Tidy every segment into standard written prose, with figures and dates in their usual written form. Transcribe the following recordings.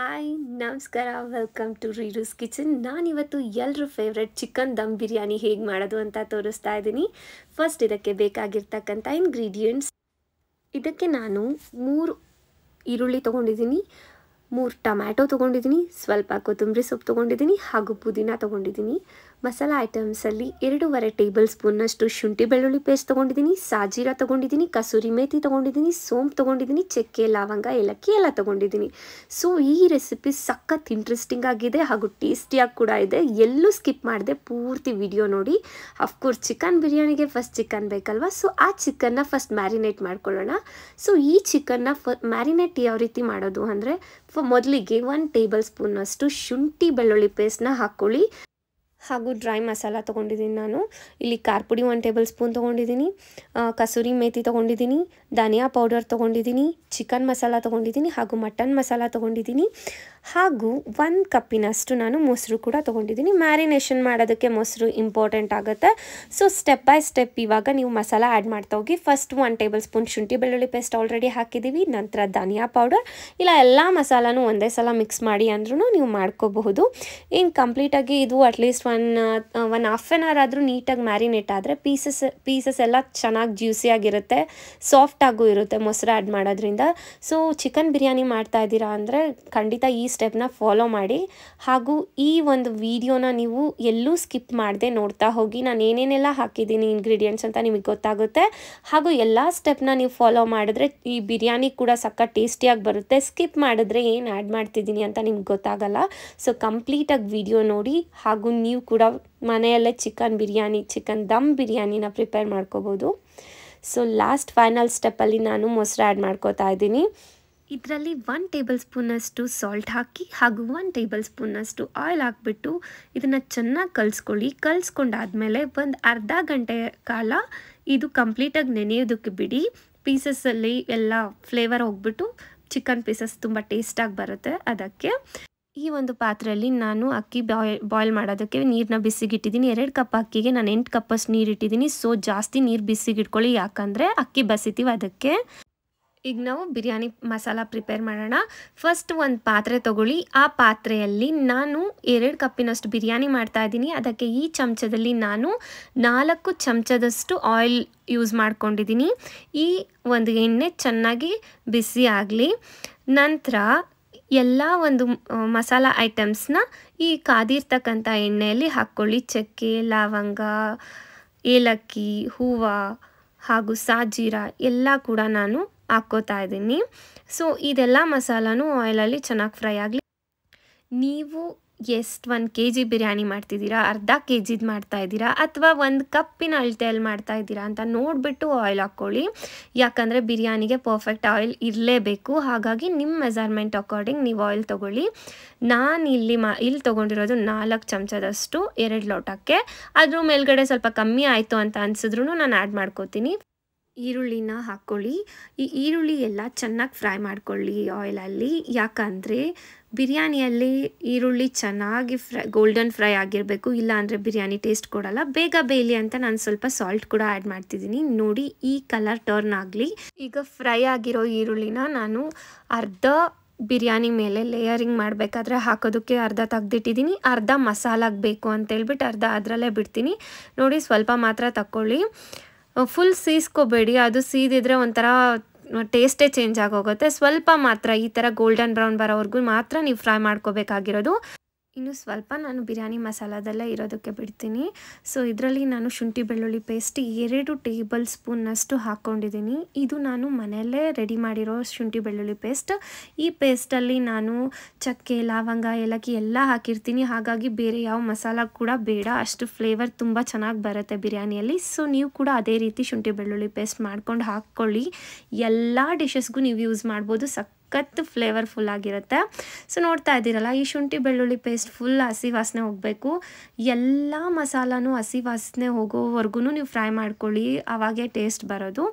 Hi ನಮಸ್ಕಾರ welcome to ರೀಡೂಸ್ kitchen. ನಾನಿವತ್ತು ಎಲ್ಲರ ಫೇವ್ರೆಟ್ ಚಿಕನ್ ದಮ್ ಬಿರಿಯಾನಿ ಹೇಗೆ ಮಾಡೋದು ಅಂತ ತೋರಿಸ್ತಾ ಇದ್ದೀನಿ. ಫಸ್ಟ್ ಇದಕ್ಕೆ ಬೇಕಾಗಿರ್ತಕ್ಕಂಥ ಇಂಗ್ರೀಡಿಯೆಂಟ್ಸ್, ಇದಕ್ಕೆ ನಾನು 3 ಈರುಳ್ಳಿ ತೊಗೊಂಡಿದ್ದೀನಿ, 3 ಟೊಮ್ಯಾಟೊ ತೊಗೊಂಡಿದ್ದೀನಿ, ಸ್ವಲ್ಪ ಕೊತ್ತಂಬರಿ ಸೊಪ್ಪು ತೊಗೊಂಡಿದ್ದೀನಿ ಹಾಗೂ ಪುದೀನ ತೊಗೊಂಡಿದ್ದೀನಿ. ಮಸಾಲ ಐಟಮ್ಸಲ್ಲಿ 2.5 ಟೇಬಲ್ ಸ್ಪೂನ್ನಷ್ಟು ಶುಂಠಿ ಬೆಳ್ಳುಳ್ಳಿ ಪೇಸ್ಟ್ ತೊಗೊಂಡಿದ್ದೀನಿ, ಸಾಜೀರಾ ತೊಗೊಂಡಿದ್ದೀನಿ, ಕಸೂರಿ ಮೇಥಿ ತೊಗೊಂಡಿದ್ದೀನಿ, ಸೋಂಪು ತೊಗೊಂಡಿದ್ದೀನಿ, ಚಕ್ಕೆ ಲವಂಗ ಏಲಕ್ಕಿ ಎಲ್ಲ ತೊಗೊಂಡಿದ್ದೀನಿ. ಸೊ ಈ ರೆಸಿಪಿ ಸಖತ್ ಇಂಟ್ರೆಸ್ಟಿಂಗ್ ಆಗಿದೆ ಹಾಗೂ ಟೇಸ್ಟಿಯಾಗಿ ಕೂಡ ಇದೆ. ಎಲ್ಲೂ ಸ್ಕಿಪ್ ಮಾಡಿದೆ, ಪೂರ್ತಿ ವಿಡಿಯೋ ನೋಡಿ. ಅಫ್ಕೋರ್ಸ್ ಚಿಕನ್ ಬಿರಿಯಾನಿಗೆ ಫಸ್ಟ್ ಚಿಕನ್ ಬೇಕಲ್ವ, ಸೊ ಆ ಚಿಕನ್ನ ಫಸ್ಟ್ ಮ್ಯಾರಿನೇಟ್ ಮಾಡ್ಕೊಳ್ಳೋಣ. ಸೊ ಈ ಚಿಕನ್ನ ಮ್ಯಾರಿನೇಟ್ ಯಾವ ರೀತಿ ಮಾಡೋದು ಅಂದರೆ, ಮೊದಲಿಗೆ 1 ಟೇಬಲ್ ಸ್ಪೂನ್ನಷ್ಟು ಶುಂಠಿ ಬೆಳ್ಳುಳ್ಳಿ ಪೇಸ್ಟ್ನ ಹಾಕ್ಕೊಳ್ಳಿ. ಹಾಗೂ ಡ್ರೈ ಮಸಾಲ ತೊಗೊಂಡಿದ್ದೀನಿ. ನಾನು ಇಲ್ಲಿ ಖಾರ ಪುಡಿ 1 ಟೇಬಲ್ ಸ್ಪೂನ್ ತೊಗೊಂಡಿದ್ದೀನಿ, ಕಸೂರಿ ಮೇಥಿ ತೊಗೊಂಡಿದ್ದೀನಿ, ಧನಿಯಾ ಪೌಡರ್ ತೊಗೊಂಡಿದ್ದೀನಿ, ಚಿಕನ್ ಮಸಾಲ ತೊಗೊಂಡಿದ್ದೀನಿ ಹಾಗೂ ಮಟನ್ ಮಸಾಲ ತೊಗೊಂಡಿದ್ದೀನಿ. ಹಾಗೂ 1 ಕಪ್ಪಿನಷ್ಟು ನಾನು ಮೊಸರು ಕೂಡ ತೊಗೊಂಡಿದ್ದೀನಿ. ಮ್ಯಾರಿನೇಷನ್ ಮಾಡೋದಕ್ಕೆ ಮೊಸರು ಇಂಪಾರ್ಟೆಂಟ್ ಆಗುತ್ತೆ. ಸೊ ಸ್ಟೆಪ್ ಬೈ ಸ್ಟೆಪ್ ಇವಾಗ ನೀವು ಮಸಾಲ ಆ್ಯಡ್ ಮಾಡ್ತಾ ಹೋಗಿ. ಫಸ್ಟ್ 1 ಟೇಬಲ್ ಸ್ಪೂನ್ ಶುಂಠಿ ಬೆಳ್ಳುಳ್ಳಿ ಪೇಸ್ಟ್ ಆಲ್ರೆಡಿ ಹಾಕಿದ್ದೀವಿ. ನಂತರ ಧನಿಯಾ ಪೌಡರ್, ಇಲ್ಲ ಎಲ್ಲ ಮಸಾಲನೂ ಒಂದೇ ಸಲ ಮಿಕ್ಸ್ ಮಾಡಿ ಅಂದ್ರೂ ನೀವು ಮಾಡ್ಕೋಬಹುದು. ಇನ್ನು ಕಂಪ್ಲೀಟಾಗಿ ಇದು at least one half an hour ಆದರೂ ನೀಟಾಗಿ ಮ್ಯಾರಿನೇಟ್ ಆದರೆ ಪೀಸಸ್ ಎಲ್ಲ ಚೆನ್ನಾಗಿ ಜ್ಯೂಸಿಯಾಗಿರುತ್ತೆ, ಸಾಫ್ಟಾಗೂ ಇರುತ್ತೆ ಮೊಸರು ಆ್ಯಡ್ ಮಾಡೋದ್ರಿಂದ. ಸೊ ಚಿಕನ್ ಬಿರಿಯಾನಿ ಮಾಡ್ತಾ ಇದ್ದೀರಾ ಅಂದರೆ ಖಂಡಿತ ಈ ಸ್ಟೆಪ್ನ ಫಾಲೋ ಮಾಡಿ. ಹಾಗೂ ಈ ಒಂದು ವಿಡಿಯೋನ ನೀವು ಎಲ್ಲೂ ಸ್ಕಿಪ್ ಮಾಡದೆ ನೋಡ್ತಾ ಹೋಗಿ. ನಾನು ಏನೇನೆಲ್ಲ ಹಾಕಿದ್ದೀನಿ ಇಂಗ್ರೀಡಿಯೆಂಟ್ಸ್ ಅಂತ ನಿಮಗೆ ಗೊತ್ತಾಗುತ್ತೆ. ಹಾಗೂ ಎಲ್ಲ ಸ್ಟೆಪ್ನ ನೀವು ಫಾಲೋ ಮಾಡಿದ್ರೆ ಈ ಬಿರಿಯಾನಿ ಕೂಡ ಸಖತ್ ಟೇಸ್ಟಿಯಾಗಿ ಬರುತ್ತೆ. ಸ್ಕಿಪ್ ಮಾಡಿದ್ರೆ ಏನು ಆ್ಯಡ್ ಮಾಡ್ತಿದ್ದೀನಿ ಅಂತ ನಿಮ್ಗೆ ಗೊತ್ತಾಗಲ್ಲ. ಸೊ ಕಂಪ್ಲೀಟಾಗಿ ವಿಡಿಯೋ ನೋಡಿ. ಹಾಗೂ ನೀವು ಕೂಡ ಮನೆಯಲ್ಲೇ ಚಿಕನ್ ದಮ್ ಬಿರಿಯಾನಿನ ಪ್ರಿಪೇರ್ ಮಾಡ್ಕೋಬೋದು. ಸೊ ಲಾಸ್ಟ್ ಫೈನಲ್ ಸ್ಟೆಪ್ಪಲ್ಲಿ ನಾನು ಮೊಸರು ಆ್ಯಡ್ ಮಾಡ್ಕೋತಾ ಇದ್ದೀನಿ. ಇದರಲ್ಲಿ 1 ಟೇಬಲ್ ಸ್ಪೂನಷ್ಟು ಸಾಲ್ಟ್ ಹಾಕಿ ಹಾಗೂ 1 ಟೇಬಲ್ ಸ್ಪೂನಷ್ಟು ಆಯಿಲ್ ಹಾಕಿಬಿಟ್ಟು ಇದನ್ನು ಚೆನ್ನಾಗಿ ಕಲಿಸ್ಕೊಳ್ಳಿ. ಕಲಿಸ್ಕೊಂಡಾದ್ಮೇಲೆ ಒಂದು ಅರ್ಧ ಗಂಟೆ ಕಾಲ ಇದು ಕಂಪ್ಲೀಟಾಗಿ ನೆನೆಯೋದಕ್ಕೆ ಬಿಡಿ. ಪೀಸಸ್ಸಲ್ಲಿ ಎಲ್ಲ ಫ್ಲೇವರ್ ಹೋಗ್ಬಿಟ್ಟು ಚಿಕನ್ ಪೀಸಸ್ ತುಂಬ ಟೇಸ್ಟಾಗಿ ಬರುತ್ತೆ. ಅದಕ್ಕೆ ಈ ಒಂದು ಪಾತ್ರೆಯಲ್ಲಿ ನಾನು ಅಕ್ಕಿ ಬಾಯ್ಲ್ ಮಾಡೋದಕ್ಕೆ ನೀರನ್ನ ಬಿಸಿಗಿಟ್ಟಿದ್ದೀನಿ. 2 ಕಪ್ ಅಕ್ಕಿಗೆ ನಾನು 8 ಕಪ್ಪಷ್ಟು ನೀರು ಇಟ್ಟಿದ್ದೀನಿ. ಸೊ ಜಾಸ್ತಿ ನೀರು ಬಿಸಿಗಿಟ್ಕೊಳ್ಳಿ, ಯಾಕಂದರೆ ಅಕ್ಕಿ ಬಸಿತೀವಿ ಅದಕ್ಕೆ. ಈಗ ನಾವು ಬಿರಿಯಾನಿ ಮಸಾಲ ಪ್ರಿಪೇರ್ ಮಾಡೋಣ. ಫಸ್ಟ್ ಒಂದು ಪಾತ್ರೆ ತೊಗೊಳ್ಳಿ. ಆ ಪಾತ್ರೆಯಲ್ಲಿ ನಾನು 2 ಕಪ್ಪಿನಷ್ಟು ಬಿರಿಯಾನಿ ಮಾಡ್ತಾ ಇದ್ದೀನಿ. ಅದಕ್ಕೆ ಈ ಚಮಚದಲ್ಲಿ ನಾನು 4 ಚಮಚದಷ್ಟು ಆಯಿಲ್ ಯೂಸ್ ಮಾಡ್ಕೊಂಡಿದ್ದೀನಿ. ಈ ಒಂದು ಎಣ್ಣೆ ಚೆನ್ನಾಗಿ ಬಿಸಿ ಆಗಲಿ. ನಂತರ ಎಲ್ಲ ಒಂದು ಮಸಾಲ ಐಟಮ್ಸ್ನ ಈ ಕಾದಿರ್ತಕ್ಕಂಥ ಎಣ್ಣೆಯಲ್ಲಿ ಹಾಕ್ಕೊಳ್ಳಿ. ಚಕ್ಕೆ, ಲವಂಗ, ಏಲಕ್ಕಿ, ಹೂವು ಹಾಗೂ ಸಾಜೀರಾ ಎಲ್ಲ ಕೂಡ ನಾನು ಹಾಕ್ಕೋತಾ ಇದ್ದೀನಿ. ಸೊ ಇದೆಲ್ಲ ಮಸಾಲನೂ ಆಯಿಲಲ್ಲಿ ಚೆನ್ನಾಗಿ ಫ್ರೈ ಆಗಲಿ. ನೀವು ಎಷ್ಟು 1 kg ಬಿರಿಯಾನಿ ಮಾಡ್ತಿದ್ದೀರಾ, ಅರ್ಧ kgದು ಮಾಡ್ತಾಯಿದ್ದೀರಾ, ಅಥವಾ 1 ಕಪ್ಪಿನ ಅಳತೆಯಲ್ಲಿ ಮಾಡ್ತಾಯಿದ್ದೀರಾ ಅಂತ ನೋಡಿಬಿಟ್ಟು ಆಯಿಲ್ ಹಾಕ್ಕೊಳ್ಳಿ. ಯಾಕಂದರೆ ಬಿರಿಯಾನಿಗೆ ಪರ್ಫೆಕ್ಟ್ ಆಯಿಲ್ ಇರಲೇಬೇಕು. ಹಾಗಾಗಿ ನಿಮ್ಮ ಮೆಜರ್ಮೆಂಟ್ ಅಕಾರ್ಡಿಂಗ್ ನೀವು ಆಯಿಲ್ ತೊಗೊಳ್ಳಿ. ನಾನು ಇಲ್ಲಿ ತೊಗೊಂಡಿರೋದು 4 ಚಮಚದಷ್ಟು 2 ಲೋಟಕ್ಕೆ. ಅದ್ರ ಮೇಲ್ಗಡೆ ಸ್ವಲ್ಪ ಕಮ್ಮಿ ಆಯಿತು ಅಂತ ಅನಿಸಿದ್ರೂ ನಾನು ಆ್ಯಡ್ ಮಾಡ್ಕೋತೀನಿ. ಈರುಳ್ಳಿನ ಹಾಕ್ಕೊಳ್ಳಿ. ಈ ಈರುಳ್ಳಿ ಎಲ್ಲ ಚೆನ್ನಾಗಿ ಫ್ರೈ ಮಾಡ್ಕೊಳ್ಳಿ ಆಯಿಲಲ್ಲಿ. ಯಾಕಂದರೆ ಬಿರಿಯಾನಿಯಲ್ಲಿ ಈರುಳ್ಳಿ ಚೆನ್ನಾಗಿ ಗೋಲ್ಡನ್ ಫ್ರೈ ಆಗಿರಬೇಕು, ಇಲ್ಲಾಂದರೆ ಬಿರಿಯಾನಿ ಟೇಸ್ಟ್ ಕೊಡಲ್ಲ. ಬೇಗ ಬೇಯಲಿ ಅಂತ ನಾನು ಸ್ವಲ್ಪ ಸಾಲ್ಟ್ ಕೂಡ ಆ್ಯಡ್ ಮಾಡ್ತಿದ್ದೀನಿ. ನೋಡಿ ಈ ಕಲರ್ ಟರ್ನ್ ಆಗಲಿ. ಈಗ ಫ್ರೈ ಆಗಿರೋ ಈರುಳ್ಳಿನ ನಾನು ಅರ್ಧ ಬಿರಿಯಾನಿ ಮೇಲೆ ಲೇಯರಿಂಗ್ ಮಾಡಬೇಕಾದ್ರೆ ಹಾಕೋದಕ್ಕೆ ಅರ್ಧ ತೆಗ್ದಿಟ್ಟಿದ್ದೀನಿ. ಅರ್ಧ ಮಸಾಲಾಗೆ ಬೇಕು ಅಂತೇಳ್ಬಿಟ್ಟು ಅರ್ಧ ಅದರಲ್ಲೇ ಬಿಡ್ತೀನಿ. ನೋಡಿ ಸ್ವಲ್ಪ ಮಾತ್ರ ತಗೊಳ್ಳಿ. ಫುಲ್ ಸೀಸ್ಕೋಬೇಡಿ, ಅದು ಸೀದಿದ್ರೆ ಒಂಥರ ಟೇಸ್ಟೇ ಚೇಂಜ್ ಆಗೋಗುತ್ತೆ. ಸ್ವಲ್ಪ ಮಾತ್ರ ಈ ಥರ ಗೋಲ್ಡನ್ ಬ್ರೌನ್ ಬರೋವರೆಗೂ ಮಾತ್ರ ನೀವು ಫ್ರೈ ಮಾಡ್ಕೋಬೇಕಾಗಿರೋದು. ಇನ್ನು ಸ್ವಲ್ಪ ನಾನು ಬಿರಿಯಾನಿ ಮಸಾಲದಲ್ಲೇ ಇರೋದಕ್ಕೆ ಬಿಡ್ತೀನಿ. ಸೊ ಇದರಲ್ಲಿ ನಾನು ಶುಂಠಿ ಬೆಳ್ಳುಳ್ಳಿ ಪೇಸ್ಟ್ 2 ಟೇಬಲ್ ಸ್ಪೂನ್ನಷ್ಟು ಹಾಕ್ಕೊಂಡಿದ್ದೀನಿ. ಇದು ನಾನು ಮನೆಯಲ್ಲೇ ರೆಡಿ ಮಾಡಿರೋ ಶುಂಠಿ ಬೆಳ್ಳುಳ್ಳಿ ಪೇಸ್ಟ್. ಈ ಪೇಸ್ಟಲ್ಲಿ ನಾನು ಚಕ್ಕೆ, ಲವಂಗ, ಏಲಕ್ಕಿ ಎಲ್ಲ ಹಾಕಿರ್ತೀನಿ. ಹಾಗಾಗಿ ಬೇರೆ ಯಾವ ಮಸಾಲ ಕೂಡ ಬೇಡ, ಅಷ್ಟು ಫ್ಲೇವರ್ ತುಂಬ ಚೆನ್ನಾಗಿ ಬರುತ್ತೆ ಬಿರಿಯಾನಿಯಲ್ಲಿ. ಸೊ ನೀವು ಕೂಡ ಅದೇ ರೀತಿ ಶುಂಠಿ ಬೆಳ್ಳುಳ್ಳಿ ಪೇಸ್ಟ್ ಮಾಡ್ಕೊಂಡು ಹಾಕ್ಕೊಳ್ಳಿ. ಎಲ್ಲ ಡಿಶಸ್ಗೂ ನೀವು ಯೂಸ್ ಮಾಡ್ಬೋದು, ಸಖತ್ ಫ್ಲೇವರ್ಫುಲ್ ಆಗಿರುತ್ತೆ. ಸೊ ನೋಡ್ತಾ ಇದ್ದೀರಲ್ಲ, ಈ ಶುಂಠಿ ಬೆಳ್ಳುಳ್ಳಿ ಪೇಸ್ಟ್ ಫುಲ್ ಹಸಿ ವಾಸನೆ ಹೋಗಬೇಕು. ಎಲ್ಲ ಮಸಾಲಾನು ಹಸಿ ವಾಸನೆ ಹೋಗೋವರೆಗೂ ನೀವು ಫ್ರೈ ಮಾಡ್ಕೊಳ್ಳಿ, ಆವಾಗೇ ಟೇಸ್ಟ್ ಬರೋದು.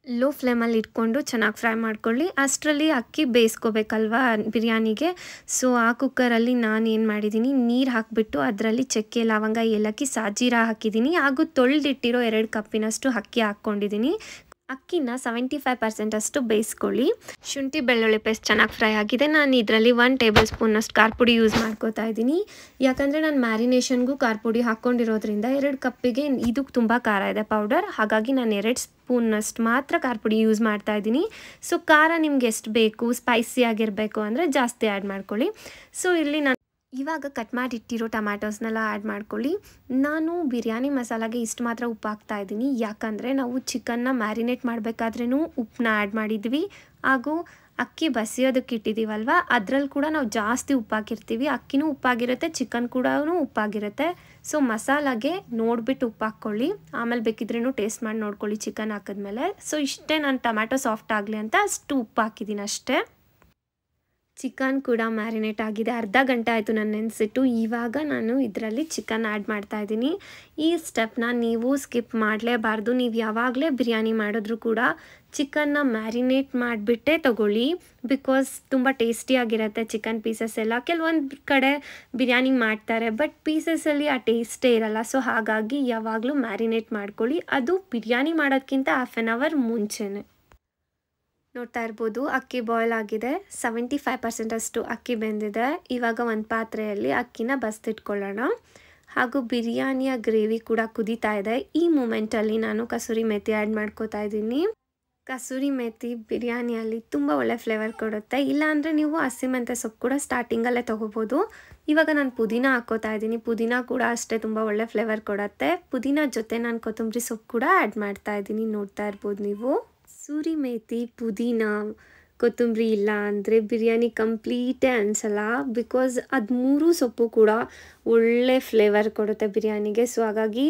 ಲೋ ಫ್ಲೇಮಲ್ಲಿ ಇಟ್ಕೊಂಡು ಚೆನ್ನಾಗಿ ಫ್ರೈ ಮಾಡ್ಕೊಳ್ಳಿ. ಅಷ್ಟರಲ್ಲಿ ಅಕ್ಕಿ ಬೇಯಿಸ್ಕೋಬೇಕಲ್ವ ಬಿರಿಯಾನಿಗೆ. ಸೊ ಆ ಕುಕ್ಕರಲ್ಲಿ ನಾನು ಏನು ಮಾಡಿದ್ದೀನಿ, ನೀರು ಹಾಕಿಬಿಟ್ಟು ಅದರಲ್ಲಿ ಚಕ್ಕೆ, ಲವಂಗ, ಏಲಕ್ಕಿ, ಸಾಜೀರಾ ಹಾಕಿದ್ದೀನಿ. ಹಾಗೂ ತೊಳೆದಿಟ್ಟಿರೋ 2 ಕಪ್ಪಿನಷ್ಟು ಅಕ್ಕಿ ಹಾಕ್ಕೊಂಡಿದ್ದೀನಿ. ಅಕ್ಕಿನ 75% ಅಷ್ಟು ಬೇಯಿಸ್ಕೊಳ್ಳಿ. ಶುಂಠಿ ಬೆಳ್ಳುಳ್ಳಿ ಪೇಸ್ಟ್ ಚೆನ್ನಾಗಿ ಫ್ರೈ ಆಗಿದೆ. ನಾನು ಇದರಲ್ಲಿ 1 ಟೇಬಲ್ ಸ್ಪೂನಷ್ಟು ಖಾರ ಪುಡಿ ಯೂಸ್ ಮಾಡ್ಕೋತಾ ಇದ್ದೀನಿ. ಯಾಕಂದರೆ ನಾನು ಮ್ಯಾರಿನೇಷನ್ಗೂ ಖಾರ ಪುಡಿ ಹಾಕ್ಕೊಂಡಿರೋದ್ರಿಂದ 2 ಕಪ್ಪಿಗೆ ಇದು ತುಂಬ ಖಾರ ಇದೆ ಪೌಡರ್. ಹಾಗಾಗಿ ನಾನು 2 ಸ್ಪೂನಷ್ಟು ಮಾತ್ರ ಖಾರ ಪುಡಿ ಯೂಸ್ ಮಾಡ್ತಾ ಇದ್ದೀನಿ. ಸೊ ಖಾರ ನಿಮ್ಗೆ ಎಷ್ಟು ಬೇಕು, ಸ್ಪೈಸಿ ಆಗಿರಬೇಕು ಅಂದರೆ ಜಾಸ್ತಿ ಆ್ಯಡ್ ಮಾಡ್ಕೊಳ್ಳಿ. ಸೊ ಇಲ್ಲಿ ನಾನು ಇವಾಗ ಕಟ್ ಮಾಡಿ ಇಟ್ಟಿರೋ ಟೊಮ್ಯಾಟೋಸ್ನೆಲ್ಲ ಆ್ಯಡ್ ಮಾಡ್ಕೊಳ್ಳಿ. ನಾನು ಬಿರಿಯಾನಿ ಮಸಾಲಾಗೆ ಇಷ್ಟು ಮಾತ್ರ ಉಪ್ಪು ಹಾಕ್ತಾ ಇದ್ದೀನಿ. ಯಾಕಂದರೆ ನಾವು ಚಿಕನ್ನ ಮ್ಯಾರಿನೇಟ್ ಮಾಡಬೇಕಾದ್ರೂ ಉಪ್ಪನ್ನ ಆ್ಯಡ್ ಮಾಡಿದ್ವಿ, ಹಾಗೂ ಅಕ್ಕಿ ಬಸಿಯೋದಕ್ಕೆ ಇಟ್ಟಿದ್ದೀವಲ್ವ ಅದರಲ್ಲಿ ಕೂಡ ನಾವು ಜಾಸ್ತಿ ಉಪ್ಪು ಹಾಕಿರ್ತೀವಿ. ಅಕ್ಕಿನೂ ಉಪ್ಪಾಗಿರುತ್ತೆ, ಚಿಕನ್ ಕೂಡ ಉಪ್ಪಾಗಿರುತ್ತೆ. ಸೊ ಮಸಾಲಾಗೆ ನೋಡಿಬಿಟ್ಟು ಉಪ್ಪು ಹಾಕ್ಕೊಳ್ಳಿ. ಆಮೇಲೆ ಬೇಕಿದ್ರೂ ಟೇಸ್ಟ್ ಮಾಡಿ ನೋಡ್ಕೊಳ್ಳಿ ಚಿಕನ್ ಹಾಕಿದ್ಮೇಲೆ. ಸೊ ಇಷ್ಟೇ, ನಾನು ಟೊಮ್ಯಾಟೊ ಸಾಫ್ಟ್ ಆಗಲಿ ಅಂತ ಅಷ್ಟು ಉಪ್ಪು ಹಾಕಿದ್ದೀನಿ ಅಷ್ಟೇ. ಚಿಕನ್ ಕೂಡ ಮ್ಯಾರಿನೇಟ್ ಆಗಿದೆ, ಅರ್ಧ ಗಂಟೆ ಆಯಿತು ನಾನು ನೆನೆಸಿಟ್ಟು. ಇವಾಗ ನಾನು ಇದರಲ್ಲಿ ಚಿಕನ್ ಆ್ಯಡ್ ಮಾಡ್ತಾಯಿದ್ದೀನಿ. ಈ ಸ್ಟೆಪ್ನ ನೀವು ಸ್ಕಿಪ್ ಮಾಡಲೇಬಾರ್ದು. ನೀವು ಯಾವಾಗಲೇ ಬಿರಿಯಾನಿ ಮಾಡಿದ್ರೂ ಕೂಡ ಚಿಕನ್ನ ಮ್ಯಾರಿನೇಟ್ ಮಾಡಿಬಿಟ್ಟೇ ತೊಗೊಳ್ಳಿ. ಬಿಕಾಸ್ ತುಂಬ ಟೇಸ್ಟಿಯಾಗಿರುತ್ತೆ ಚಿಕನ್ ಪೀಸಸ್ ಎಲ್ಲ. ಕೆಲವೊಂದು ಕಡೆ ಬಿರಿಯಾನಿ ಮಾಡ್ತಾರೆ, ಬಟ್ ಪೀಸಸಲ್ಲಿ ಆ ಟೇಸ್ಟೇ ಇರಲ್ಲ. ಸೊ ಹಾಗಾಗಿ ಯಾವಾಗಲೂ ಮ್ಯಾರಿನೇಟ್ ಮಾಡ್ಕೊಳ್ಳಿ. ಅದು ಬಿರಿಯಾನಿ ಮಾಡೋದಕ್ಕಿಂತ 1/2 ಅವರ್ ಮುಂಚೆನೇ. ನೋಡ್ತಾ ಇರ್ಬೋದು, ಅಕ್ಕಿ ಬಾಯ್ಲ್ ಆಗಿದೆ. 75% ಅಷ್ಟು ಅಕ್ಕಿ ಬೆಂದಿದೆ. ಇವಾಗ ಒಂದು ಪಾತ್ರೆಯಲ್ಲಿ ಅಕ್ಕಿನ ಬಸ್ತಿಟ್ಕೊಳ್ಳೋಣ. ಹಾಗೂ ಬಿರಿಯಾನಿಯ ಗ್ರೇವಿ ಕೂಡ ಕುದೀತಾ ಇದೆ. ಈ ಮೂಮೆಂಟಲ್ಲಿ ನಾನು ಕಸೂರಿ ಮೇಥಿ ಆ್ಯಡ್ ಮಾಡ್ಕೋತಾ ಇದ್ದೀನಿ. ಕಸೂರಿ ಮೇಥಿ ಬಿರಿಯಾನಿಯಲ್ಲಿ ತುಂಬ ಒಳ್ಳೆ ಫ್ಲೇವರ್ ಕೊಡುತ್ತೆ. ಇಲ್ಲಾಂದರೆ ನೀವು ಹಸಿಮೆಂತೆ ಸೊಪ್ಪು ಕೂಡ ಸ್ಟಾರ್ಟಿಂಗಲ್ಲೇ ತೊಗೋಬೋದು. ಇವಾಗ ನಾನು ಪುದೀನ ಹಾಕ್ಕೋತಾ ಇದ್ದೀನಿ. ಪುದೀನ ಕೂಡ ಅಷ್ಟೇ ತುಂಬ ಒಳ್ಳೆ ಫ್ಲೇವರ್ ಕೊಡುತ್ತೆ. ಪುದೀನ ಜೊತೆ ನಾನು ಕೊತ್ತಂಬರಿ ಸೊಪ್ಪು ಕೂಡ ಆ್ಯಡ್ ಮಾಡ್ತಾ ಇದ್ದೀನಿ. ನೋಡ್ತಾ ಇರ್ಬೋದು ನೀವು. ಕಸೂರಿ ಮೇಥಿ, ಪುದೀನ, ಕೊತ್ತಂಬರಿ ಇಲ್ಲ ಅಂದರೆ ಬಿರಿಯಾನಿ ಕಂಪ್ಲೀಟೇ ಅನಿಸಲ್ಲ. ಬಿಕಾಸ್ ಅದು 3 ಸೊಪ್ಪು ಕೂಡ ಒಳ್ಳೆ ಫ್ಲೇವರ್ ಕೊಡುತ್ತೆ ಬಿರಿಯಾನಿಗೆ. ಸೊ ಹಾಗಾಗಿ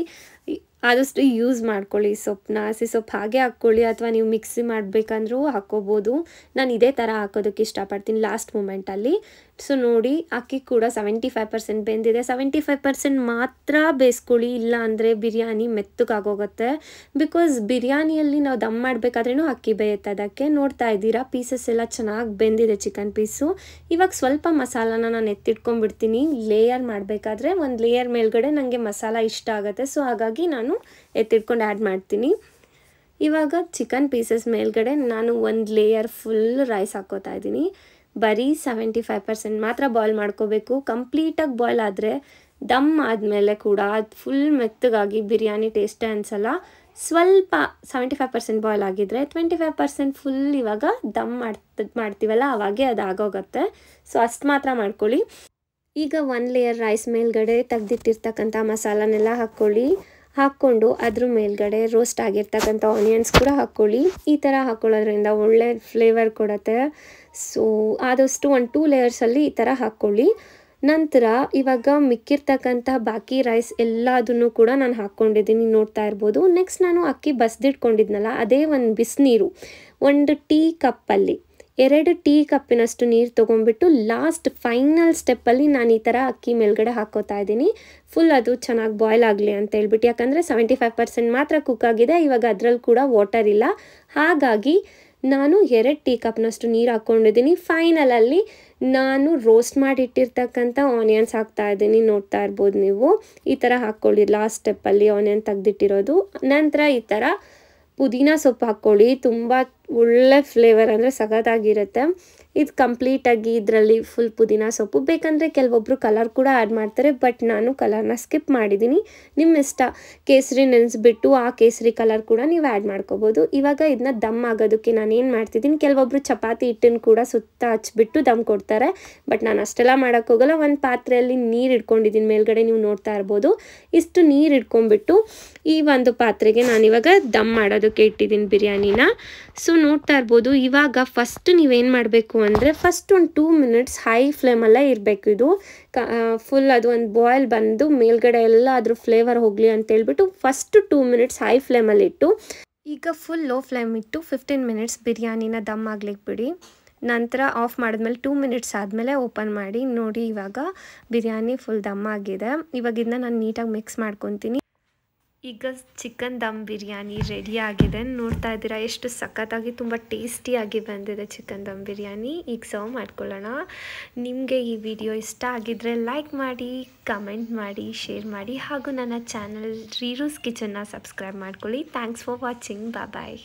ಆದಷ್ಟು ಯೂಸ್ ಮಾಡ್ಕೊಳ್ಳಿ ಸೊಪ್ಪನ್ನ. ಹಸಿ ಸೊಪ್ಪು ಹಾಗೆ ಹಾಕ್ಕೊಳ್ಳಿ, ಅಥವಾ ನೀವು ಮಿಕ್ಸಿ ಮಾಡಬೇಕಂದ್ರೂ ಹಾಕ್ಕೋಬೋದು. ನಾನು ಇದೇ ಥರ ಹಾಕೋದಕ್ಕೆ ಇಷ್ಟಪಡ್ತೀನಿ ಲಾಸ್ಟ್ ಮೂಮೆಂಟಲ್ಲಿ. ಸೊ ನೋಡಿ, ಅಕ್ಕಿ ಕೂಡ 75% ಬೆಂದಿದೆ. 75% ಮಾತ್ರ ಬೇಯಿಸ್ಕೊಳ್ಳಿ, ಇಲ್ಲ ಅಂದರೆ ಬಿರಿಯಾನಿ ಮೆತ್ತಗಾಗೋಗುತ್ತೆ. ಬಿಕಾಸ್ ಬಿರಿಯಾನಿಯಲ್ಲಿ ನಾವು ದಮ್ ಮಾಡಬೇಕಾದ್ರೂ ಅಕ್ಕಿ ಬೇಯುತ್ತೆ. ಅದಕ್ಕೆ ನೋಡ್ತಾ ಇದ್ದೀರಾ, ಪೀಸಸ್ ಎಲ್ಲ ಚೆನ್ನಾಗಿ ಬೆಂದಿದೆ ಚಿಕನ್ ಪೀಸು. ಇವಾಗ ಸ್ವಲ್ಪ ಮಸಾಲಾನ ನಾನು ಎತ್ತಿಟ್ಕೊಂಡ್ಬಿಡ್ತೀನಿ. ಲೇಯರ್ ಮಾಡಬೇಕಾದ್ರೆ ಒಂದು ಲೇಯರ್ ಮೇಲ್ಗಡೆ ನನಗೆ ಮಸಾಲ ಇಷ್ಟ ಆಗುತ್ತೆ. ಸೊ ಹಾಗಾಗಿ ನಾನು ಎತ್ತಿಟ್ಕೊಂಡು ಆ್ಯಡ್ ಮಾಡ್ತೀನಿ. ಇವಾಗ ಚಿಕನ್ ಪೀಸಸ್ ಮೇಲ್ಗಡೆ ನಾನು ಒಂದು ಲೇಯರ್ ಫುಲ್ ರೈಸ್ ಹಾಕ್ಕೋತಾ ಇದ್ದೀನಿ. ಬರೀ 75% ಮಾತ್ರ ಬಾಯ್ಲ್ ಮಾಡ್ಕೋಬೇಕು. ಕಂಪ್ಲೀಟಾಗಿ ಬಾಯ್ಲ್ ಆದರೆ ದಮ್ ಆದಮೇಲೆ ಕೂಡ ಅದು ಫುಲ್ ಮೆತ್ತಗಾಗಿ ಬಿರಿಯಾನಿ ಟೇಸ್ಟೇ ಅನಿಸಲ್ಲ. ಸ್ವಲ್ಪ 75% ಬಾಯ್ಲ್ ಆಗಿದ್ದರೆ 25% ಫುಲ್ ಇವಾಗ ದಮ್ ಮಾಡ್ತೀವಲ್ಲ ಅವಾಗೆ ಅದು ಆಗೋಗುತ್ತೆ. ಸೊ ಅಷ್ಟು ಮಾತ್ರ ಮಾಡ್ಕೊಳ್ಳಿ. ಈಗ 1 ಲೇಯರ್ ರೈಸ್ ಮೇಲ್ಗಡೆ ತೆಗೆದಿಟ್ಟಿರ್ತಕ್ಕಂಥ ಮಸಾಲನೆಲ್ಲ ಹಾಕ್ಕೊಂಡು ಅದ್ರ ಮೇಲ್ಗಡೆ ರೋಸ್ಟ್ ಆಗಿರ್ತಕ್ಕಂಥ ಆನಿಯನ್ಸ್ ಕೂಡ ಹಾಕ್ಕೊಳ್ಳಿ. ಈ ಥರ ಹಾಕ್ಕೊಳ್ಳೋದ್ರಿಂದ ಒಳ್ಳೆ ಫ್ಲೇವರ್ ಕೊಡುತ್ತೆ. ಸೊ ಆದಷ್ಟು 1-2 ಲೇಯರ್ಸಲ್ಲಿ ಈ ಥರ ಹಾಕ್ಕೊಳ್ಳಿ. ನಂತರ ಇವಾಗ ಮಿಕ್ಕಿರ್ತಕ್ಕಂಥ ಬಾಕಿ ರೈಸ್ ಎಲ್ಲದನ್ನು ಕೂಡ ನಾನು ಹಾಕ್ಕೊಂಡಿದ್ದೀನಿ, ನೋಡ್ತಾ ಇರ್ಬೋದು. ನೆಕ್ಸ್ಟ್ ನಾನು ಅಕ್ಕಿ ಬಸ್ದಿಟ್ಕೊಂಡಿದ್ನಲ್ಲ, ಅದೇ ಒಂದು ಬಿಸಿನೀರು 1 ಟೀ ಕಪ್ಪಲ್ಲಿ 2 ಟೀ ಕಪ್ಪಿನಷ್ಟು ನೀರು ತೊಗೊಂಡ್ಬಿಟ್ಟು ಲಾಸ್ಟ್ ಫೈನಲ್ ಸ್ಟೆಪ್ಪಲ್ಲಿ ನಾನು ಈ ಥರ ಅಕ್ಕಿ ಮೇಲ್ಗಡೆ ಹಾಕ್ಕೋತಾ ಇದ್ದೀನಿ. ಫುಲ್ ಅದು ಚೆನ್ನಾಗಿ ಬಾಯ್ಲ್ ಆಗಲಿ ಅಂತ ಹೇಳ್ಬಿಟ್ಟು. ಯಾಕಂದರೆ 75% ಮಾತ್ರ ಕುಕ್ ಆಗಿದೆ. ಇವಾಗ ಅದರಲ್ಲಿ ಕೂಡ ವಾಟರ್ ಇಲ್ಲ. ಹಾಗಾಗಿ ನಾನು 2 ಟೀ ಕಪ್ನಷ್ಟು ನೀರು ಹಾಕ್ಕೊಂಡಿದ್ದೀನಿ. ಫೈನಲಲ್ಲಿ ನಾನು ರೋಸ್ಟ್ ಮಾಡಿಟ್ಟಿರ್ತಕ್ಕಂಥ ಆನಿಯನ್ಸ್ ಹಾಕ್ತಾ ಇದ್ದೀನಿ, ನೋಡ್ತಾ ಇರ್ಬೋದು ನೀವು. ಈ ಥರ ಹಾಕ್ಕೊಳ್ಳಿ ಲಾಸ್ಟ್ ಸ್ಟೆಪ್ಪಲ್ಲಿ ಆನಿಯನ್ ತೆಗೆದಿಟ್ಟಿರೋದು. ನಂತರ ಈ ಥರ ಪುದೀನ ಸೊಪ್ಪು ಹಾಕ್ಕೊಳ್ಳಿ. ತುಂಬ ಒಳ್ಳೆ ಫ್ಲೇವರ್ ಅಂದರೆ ಸಖತ್ತಾಗಿರುತ್ತೆ. ಇದು ಕಂಪ್ಲೀಟಾಗಿ ಇದರಲ್ಲಿ ಫುಲ್ ಪುದೀನ ಸೊಪ್ಪು. ಬೇಕಂದರೆ ಕೆಲವೊಬ್ಬರು ಕಲರ್ ಕೂಡ ಆ್ಯಡ್ ಮಾಡ್ತಾರೆ, ಬಟ್ ನಾನು ಕಲರ್ನ ಸ್ಕಿಪ್ ಮಾಡಿದ್ದೀನಿ. ನಿಮ್ಮ ಇಷ್ಟ. ಕೇಸರಿ ನೆನೆಸ್ಬಿಟ್ಟು ಆ ಕೇಸರಿ ಕಲರ್ ಕೂಡ ನೀವು ಆ್ಯಡ್ ಮಾಡ್ಕೋಬೋದು. ಇವಾಗ ಇದನ್ನ ದಮ್ ಆಗೋದಕ್ಕೆ ನಾನು ಏನು ಮಾಡ್ತಿದ್ದೀನಿ, ಕೆಲವೊಬ್ಬರು ಚಪಾತಿ ಹಿಟ್ಟನ್ನು ಕೂಡ ಸುತ್ತ ಹಚ್ಬಿಟ್ಟು ದಮ್ ಕೊಡ್ತಾರೆ, ಬಟ್ ನಾನು ಅಷ್ಟೆಲ್ಲ ಮಾಡೋಕ್ಕೋಗಲ್ಲ. ಒಂದು ಪಾತ್ರೆಯಲ್ಲಿ ನೀರು ಇಟ್ಕೊಂಡಿದ್ದೀನಿ ಮೇಲ್ಗಡೆ, ನೀವು ನೋಡ್ತಾ ಇರ್ಬೋದು. ಇಷ್ಟು ನೀರು ಇಟ್ಕೊಂಡ್ಬಿಟ್ಟು ಈ ಒಂದು ಪಾತ್ರೆಗೆ ನಾನಿವಾಗ ದಮ್ ಮಾಡೋದಕ್ಕೆ ಇಟ್ಟಿದ್ದೀನಿ ಬಿರಿಯಾನಿನ. ಸೊ ನೋಡ್ತಾ ಇರ್ಬೋದು. ಇವಾಗ ಫಸ್ಟ್ ನೀವೇನು ಮಾಡಬೇಕು ಅಂದರೆ, ಫಸ್ಟ್ ಒಂದು 2 ಮಿನಿಟ್ಸ್ ಹೈ ಫ್ಲೇಮಲ್ಲೇ ಇರಬೇಕು. ಇದು ಫುಲ್ ಅದು ಒಂದು ಬಾಯ್ಲ್ ಬಂದು ಮೇಲ್ಗಡೆ ಎಲ್ಲ ಅದ್ರ ಫ್ಲೇವರ್ ಹೋಗಲಿ ಅಂತೇಳ್ಬಿಟ್ಟು ಫಸ್ಟ್ 2 ಮಿನಿಟ್ಸ್ ಹೈ ಫ್ಲೇಮಲ್ಲಿಟ್ಟು, ಈಗ ಫುಲ್ ಲೋ ಫ್ಲೇಮ್ ಇಟ್ಟು 15 ಮಿನಿಟ್ಸ್ ಬಿರಿಯಾನಿನ ದಮ್ ಆಗ್ಲಿಕ್ಕೆ ಬಿಡಿ. ನಂತರ ಆಫ್ ಮಾಡಿದ್ಮೇಲೆ 2 ಮಿನಿಟ್ಸ್ ಆದಮೇಲೆ ಓಪನ್ ಮಾಡಿ ನೋಡಿ. ಇವಾಗ ಬಿರಿಯಾನಿ ಫುಲ್ ದಮ್ ಆಗಿದೆ. ಇವಾಗ ಇದನ್ನ ನಾನು ನೀಟಾಗಿ ಮಿಕ್ಸ್ ಮಾಡ್ಕೊತೀನಿ. ಈಗ ಚಿಕನ್ ದಮ್ ಬಿರಿಯಾನಿ ರೆಡಿ ಆಗಿದೆ. ನೋಡ್ತಾ ಇದ್ದೀರಾ ಎಷ್ಟು ಸಖತ್ತಾಗಿ ತುಂಬ ಟೇಸ್ಟಿಯಾಗಿ ಬಂದಿದೆ ಚಿಕನ್ ದಮ್ ಬಿರಿಯಾನಿ. ಈಗ ಸರ್ವ್ ಮಾಡ್ಕೊಳ್ಳೋಣ. ನಿಮಗೆ ಈ ವಿಡಿಯೋ ಇಷ್ಟ ಆಗಿದ್ದರೆ ಲೈಕ್ ಮಾಡಿ, ಕಮೆಂಟ್ ಮಾಡಿ, ಶೇರ್ ಮಾಡಿ, ಹಾಗೂ ನನ್ನ ಚಾನಲ್ ರೀರೂಸ್ ಕಿಚನ್ನ ಸಬ್ಸ್ಕ್ರೈಬ್ ಮಾಡ್ಕೊಳ್ಳಿ. Thanks for watching. ಬಾಯ್.